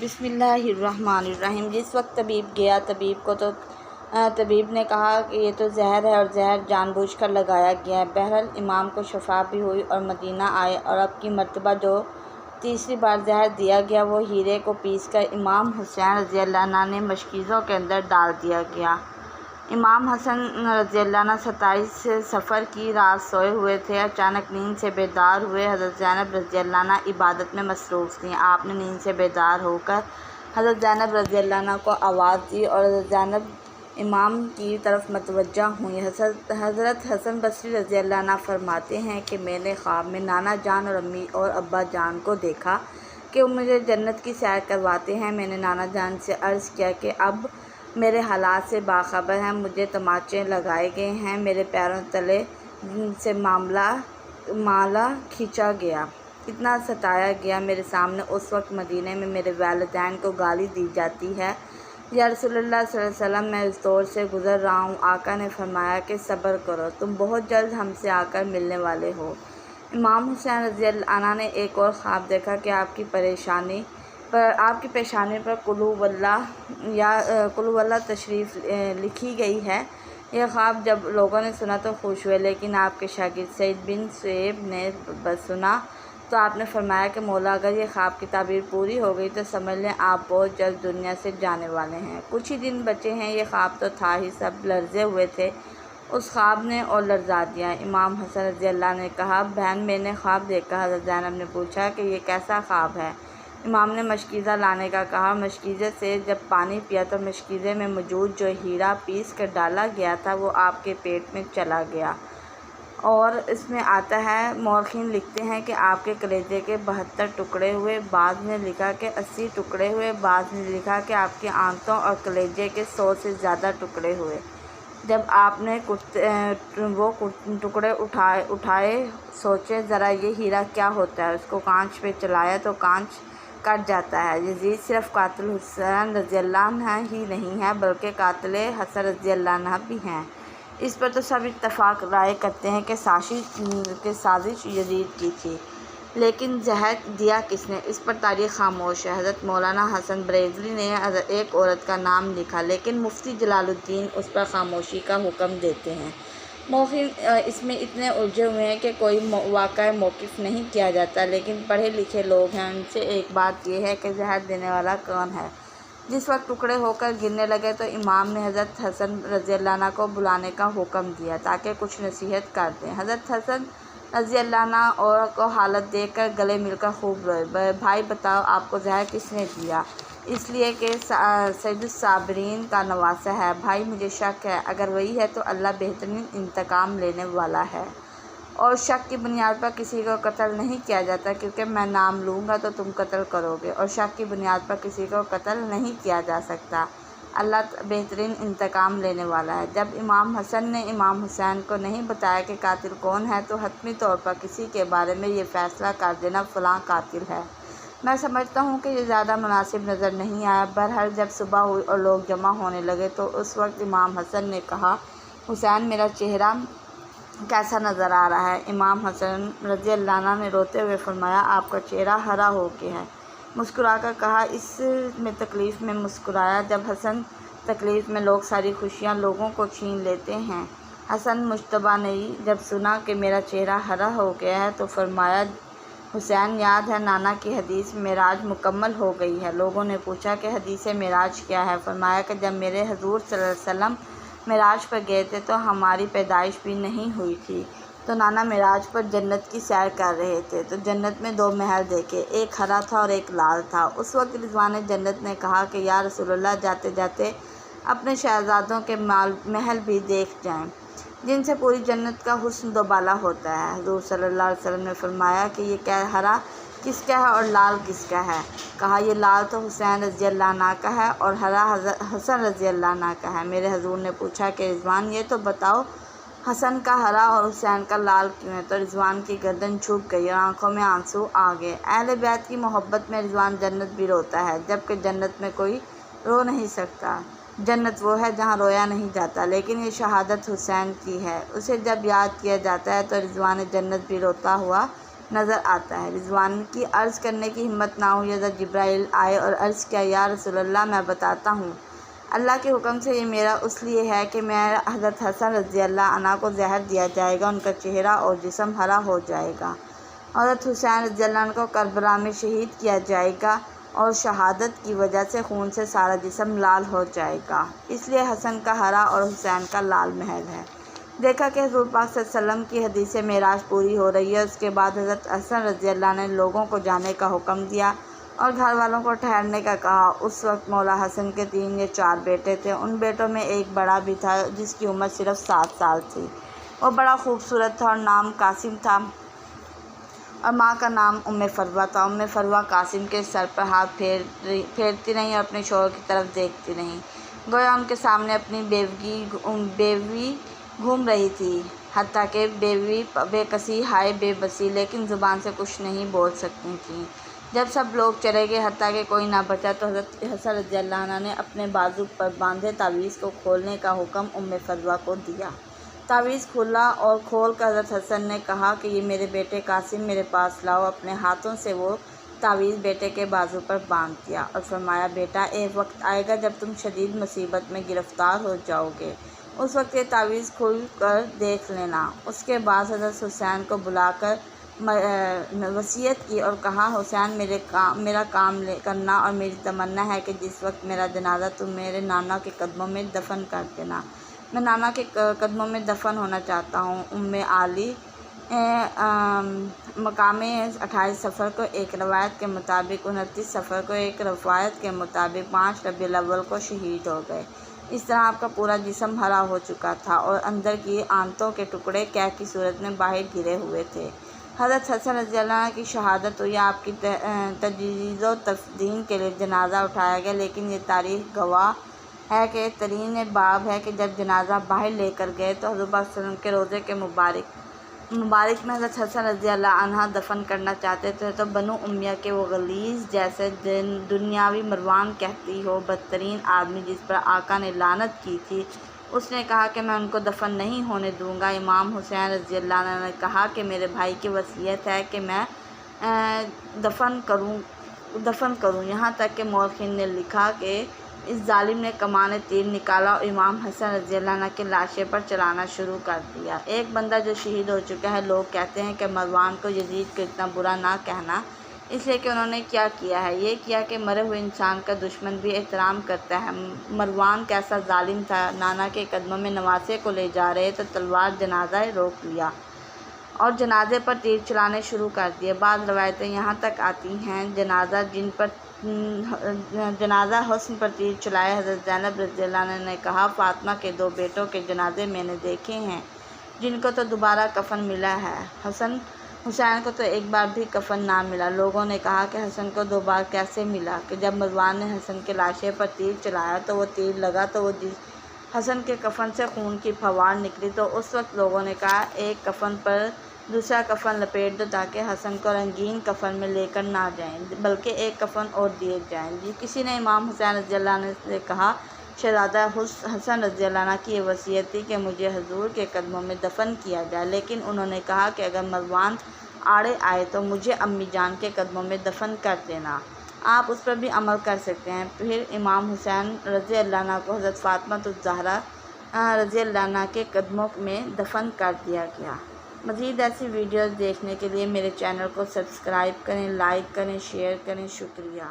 بسم اللہ الرحمن الرحیم۔ جس وقت طبیب گیا طبیب نے کہا کہ یہ تو زہر ہے اور زہر جان بوجھ کر لگایا گیا ہے۔ بہرحال امام کو شفا بھی ہوئی اور مدینہ آئے، اور اب کی مرتبہ جو تیسری بار زہر دیا گیا وہ ہیرے کو پیس کر امام حسین رضی اللہ عنہ نے مشکیزوں کے اندر ڈال دیا گیا۔ امام حسن رضی اللہ عنہ 27 صفر کی رات سوئے ہوئے تھے، اچانک نیند سے بیدار ہوئے۔ حضرت زینب رضی اللہ عنہ عبادت میں مصروف تھیں۔ آپ نے نیند سے بیدار ہو کر حضرت زینب رضی اللہ عنہ کو آواز دی اور حضرت زینب امام کی طرف متوجہ ہوئیں۔ حضرت حسن بصری رضی اللہ عنہ فرماتے ہیں کہ میں نے خواب میں نانا جان اور امی اور ابا جان کو دیکھا کہ وہ مجھے جنت کی سیر کرواتے ہیں۔ میں نے نانا جان سے عرض کیا کہ اب میرے حالات سے باخبر ہیں، مجھے تماچے لگائے گئے ہیں، میرے پیروں تلے سے مالا کھینچا گیا، اتنا ستایا گیا۔ میرے سامنے اس وقت مدینے میں میرے والدین کو گالی دی جاتی ہے۔ یا رسول اللہ صلی اللہ علیہ وسلم، میں اس دور سے گزر رہا ہوں۔ آقا نے فرمایا کہ صبر کرو، تم بہت جلد ہم سے آ کر ملنے والے ہو۔ امام حسین رضی اللہ عنہ نے ایک اور خواب دیکھا کہ آپ کی پیشانی پر قل هو اللہ تشریف لکھی گئی ہے۔ یہ خواب جب لوگوں نے سنا تو خوش ہوئے، لیکن آپ کے شاگرد سعید بن سیب نے سنا تو آپ نے فرمایا کہ مولا، اگر یہ خواب کی تعبیر پوری ہو گئی تو سمجھ لیں آپ بہت جلد دنیا سے جانے والے ہیں۔ کچھ ہی دن بچے ہیں، یہ خواب تو تھا ہی، سب لرزے ہوئے تھے۔ اس خواب نے اور لرزا دیا۔ امام حسن رضی اللہ عنہ نے کہا، بہن میں نے خواب دیکھا۔ حضرت زینب نے پوچھا کہ یہ کیسا خواب ہے؟ امام نے مشکیزہ لانے کا کہا۔ مشکیزے سے جب پانی پیا تو مشکیزے میں موجود جو ہیرا پیس کر ڈالا گیا تھا وہ آپ کے پیٹ میں چلا گیا، اور اس میں آتا ہے، مورخین لکھتے ہیں کہ آپ کے کلیجے کے 72 ٹکڑے ہوئے، بعض نے لکھا کہ 80 ٹکڑے ہوئے، بعض نے لکھا کہ آپ کی آنتوں اور کلیجے کے 100 سے زیادہ ٹکڑے ہوئے۔ جب آپ نے وہ ٹکڑے اٹھائے، سوچے ذرا یہ ہیرا کیا ہوتا ہے، اس کو کانچ پہ چلایا تو کانچ کٹ جاتا ہے۔ یزید صرف قاتل حسین رضی اللہ عنہ ہی نہیں ہے بلکہ قاتل حسن رضی اللہ عنہ بھی ہیں۔ اس پر تو سب اتفاق رائے کرتے ہیں کہ سازش یزید کی تھی، لیکن زہر دیا کس نے، اس پر تاریخ خاموش ہے۔ حضرت مولانا حسن بریلوی نے ایک عورت کا نام لکھا، لیکن مفتی جلال الدین اس پر خاموشی کا حکم دیتے ہیں۔ مورخین اس میں اتنے الجھے ہوئے ہیں کہ کوئی واقعہ موقف نہیں کیا جاتا، لیکن پڑھے لکھے لوگ ہیں، ان سے ایک بات یہ ہے کہ زہر دینے والا کون ہے۔ جس وقت ٹکڑے ہو کر گرنے لگے تو امام نے حضرت حسن رضی اللہ عنہ کو بلانے کا حکم دیا تاکہ کچھ نصیحت کر دیں۔ حضرت حسن رضی اللہ عنہ اور کو حالت دیکھ کر گلے مل کر خوب روئے۔ بھائی بتاؤ، آپ کو زہر کس نے دیا؟ اس لیے کہ سید الصابرین کا نواسہ ہے۔ بھائی مجھے شک ہے، اگر وہی ہے تو اللہ بہترین انتقام لینے والا ہے، اور شک کی بنیاد پر کسی کو قتل نہیں کیا جاتا، کیونکہ میں نام لوں گا تو تم قتل کرو گے، اور شک کی بنیاد پر کسی کو قتل نہیں کیا جا سکتا۔ اللہ بہترین انتقام لینے والا ہے۔ جب امام حسن نے امام حسین کو نہیں بتایا کہ قاتل کون ہے تو حتمی طور پر کسی کے بارے میں یہ فیصلہ کر دینا فلاں قاتل ہے، میں سمجھتا ہوں کہ یہ زیادہ مناسب نظر نہیں آیا۔ بہرحال جب صبح ہوئی اور لوگ جمع ہونے لگے تو اس وقت امام حسن نے کہا، حسین میرا چہرہ کیسا نظر آ رہا ہے؟ امام حسن رضی اللہ عنہ نے روتے ہوئے فرمایا، آپ کا چہرہ ہرا ہو کے ہے۔ مسکرا کر کہا، اس میں تکلیف میں مسکرایا۔ جب حسن تکلیف میں لوگ ساری خوشیاں لوگوں کو چھین لیتے ہیں۔ حسن مجتبیٰ نے جب سنا کہ میرا چہرہ ہرا ہو گیا ہے تو فرمایا، حسین یاد ہے نانا کی حدیث معراج مکمل ہو گئی ہے؟ لوگوں نے پوچھا کہ حدیث معراج کیا ہے؟ فرمایا کہ جب میرے حضور صلی اللہ علیہ وسلم معراج پر گئے تھے تو ہماری پیدائش بھی نہیں ہوئی تھی، تو نانا معراج پر جنت کی سیر کر رہے تھے تو جنت میں 2 محل دیکھے، ایک ہرا تھا اور ایک لال تھا۔ اس وقت رضوان جنت نے کہا کہ یا رسول اللہ، جاتے جاتے اپنے شہزادوں کے محل بھی دیکھ جائیں، جن سے پوری جنت کا حسن دوبالا ہوتا ہے۔ حضور صلی اللہ علیہ وسلم نے فرمایا کہ یہ ہرا کس کا ہے اور لال کس کا ہے؟ کہا، یہ لال تو حسین رضی اللہ عنہ کا ہے اور ہرا حسن رضی اللہ عنہ کا ہے۔ میرے حضور نے پوچھا کہ رضوان، یہ تو بتاؤ حسن کا ہرا اور حسین کا لال کیوں ہے؟ تو رضوان کی گردن جھک گئی اور آنکھوں میں آنسو آ گئے۔ اہل بیت کی محبت میں رضوان جنت بھی روتا ہے، جبکہ جنت میں کوئی رو نہیں سکتا۔ جنت وہ ہے جہاں رویا نہیں جاتا، لیکن یہ شہادت حسین کی ہے، اسے جب یاد کیا جاتا ہے تو رضوان جنت بھی روتا ہوا نظر آتا ہے۔ رضوان کی عرض کرنے کی ہمت نہ ہوئی، حضرت جبرائیل آئے اور عرض کیا، یا رسول اللہ میں بتاتا ہوں، اللہ کے حکم سے یہ میرا اس لیے ہے کہ میرا حضرت حسن رضی اللہ عنہ کو زہر دیا جائے گا، ان کا چہرہ اور جسم ہرا ہو جائے گا۔ حضرت حسین رضی اللہ عنہ کو کربلا میں شہید کیا جائے گا اور شہادت کی وجہ سے خون سے سارا جسم لال ہو جائے گا، اس لیے حسن کا ہرا اور حسین کا لال محل ہے۔ دیکھا کہ حضور پاک صلی اللہ علیہ وسلم کی حدیث معراج پوری ہو رہی ہے۔ اس کے بعد حضرت حسن رضی اللہ عنہ نے لوگوں کو جانے کا حکم دیا اور گھر والوں کو ٹھہرنے کا کہا۔ اس وقت مولا حسن کے 3 یا 4 بیٹے تھے، ان بیٹوں میں ایک بڑا بھی تھا جس کی عمر صرف 7 سال تھی۔ وہ بڑا خوبصورت تھا اور نام قاسم تھا اور ماں کا نام فروہ تھا۔ فروہ قاسم کے سر پر ہاتھ پھیرتی رہیں اور اپنے شوہر کی طرف دیکھتی رہیں، گویا ان کے سامنے اپنی بیوی گھوم رہی تھی، حتیٰ کہ بیوی بے کسی ہائے بے بسی، لیکن زبان سے کچھ نہیں بول سکتی تھیں۔ جب سب لوگ چلے گئے حتیٰ کہ کوئی نہ بچا تو حضرت حسن رضی اللہ عنہ نے اپنے بازو پر باندھے تعویذ کو کھولنے کا حکم فروہ کو دیا۔ تعویذ کھولا اور کھول کر حضرت حسن نے کہا کہ یہ میرے بیٹے قاسم میرے پاس لاؤ۔ اپنے ہاتھوں سے وہ تعویذ بیٹے کے بازو پر باندھ دیا اور فرمایا، بیٹا ایک وقت آئے گا جب تم شدید مصیبت میں گرفتار ہو جاؤ گے، اس وقت یہ تعویذ کھول کر دیکھ لینا۔ اس کے بعد حضرت حسین کو بلا کر وصیت کی اور کہا، حسین میرا کام کرنا اور میری تمنا ہے کہ جس وقت میرا جنازہ تم میرے نانا کے قدموں میں دفن کر دینا۔ میں نانا کے قدموں میں دفن ہونا چاہتا ہوں۔ علی مقام 28 صفر کو ایک روایت کے مطابق، 29 صفر کو ایک روایت کے مطابق 5 ربیع الاول کو شہید ہو گئے۔ اس طرح آپ کا پورا جسم ہرا ہو چکا تھا اور اندر کی آنتوں کے ٹکڑے کیک کی صورت میں باہر گرے ہوئے تھے۔ حضرت حسن رضی اللہ عنہ کی شہادت ہوئی، آپ کی تجہیز و تفدین کے لیے جنازہ اٹھایا گیا، لیکن یہ تاریخ گواہ ہے کہ ترین باب ہے کہ جب جنازہ باہر لے کر گئے تو حضور پاک صلی اللہ علیہ وسلم کے روضے کے مبارک میں حضرت حسن رضی اللہ عنہ دفن کرنا چاہتے تھے تو بنو امیہ کے وہ غلیظ جیسے دنیاوی مروان کہتی ہو بدترین آدمی جس پر آقا نے لعنت کی تھی، اس نے کہا کہ میں ان کو دفن نہیں ہونے دوں گا۔ امام حسین رضی اللہ عنہ نے کہا کہ میرے بھائی کی وصیت ہے کہ میں دفن کروں، یہاں تک کہ مورخین نے لکھا کہ اس ظالم نے کمان تیر نکالا اور امام حسن رضی اللہ عنہ کے لاشے پر چلانا شروع کر دیا۔ ایک بندہ جو شہید ہو چکا ہے، لوگ کہتے ہیں کہ مروان کو یزید کو اتنا برا نہ کہنا، اس لیے کہ انہوں نے کیا کیا ہے، یہ کیا کہ مرے ہوئے انسان کا دشمن بھی احترام کرتا ہے۔ مروان کیسا ظالم تھا، نانا کے قدموں میں نواسے کو لے جا رہے تو تلوار جنازہ روک لیا اور جنازے پر تیر چلانے شروع کر دیے۔ بعض روایتیں یہاں تک آتی ہیں جنازہ حسن پر تیر چلائے۔ حضرت زینب رضی اللہ عنہ نے کہا، فاطمہ کے 2 بیٹوں کے جنازے میں نے دیکھے ہیں جن کو تو دوبارہ کفن ملا ہے، حسین کو تو ایک بار بھی کفن نہ ملا۔ لوگوں نے کہا کہ حسن کو 2 بار کیسے ملا کہ جب مروان نے حسن کے لاشے پر تیر چلایا تو وہ تیر لگا تو وہ حسن کے کفن سے خون کی پھوار نکلی، تو اس وقت لوگوں نے کہا ایک کفن پر دوسرا کفن لپیٹ دو تاکہ حسن کو رنگین کفن میں لے کر نہ جائیں بلکہ ایک کفن اور دیے جائیں۔ کسی نے امام حسین رضی اللہ عنہ سے کہا، شہزادہ حسن رضی اللہ عنہ کی یہ وصیت تھی کہ مجھے حضور کے قدموں میں دفن کیا جائے، لیکن انہوں نے کہا کہ اگر مروان آڑے آئے تو مجھے امی جان کے قدموں میں دفن کر دینا، آپ اس پر بھی عمل کر سکتے ہیں۔ پھر امام حسین رضی اللہ عنہ کو حضرت فاطمہ الزہرا رضی اللہ عنہ کے قدموں میں دفن کر دیا گیا۔ مزید ایسی ویڈیوز دیکھنے کے لیے میرے چینل کو سبسکرائب کریں، لائک کریں، شیئر کریں۔ شکریہ۔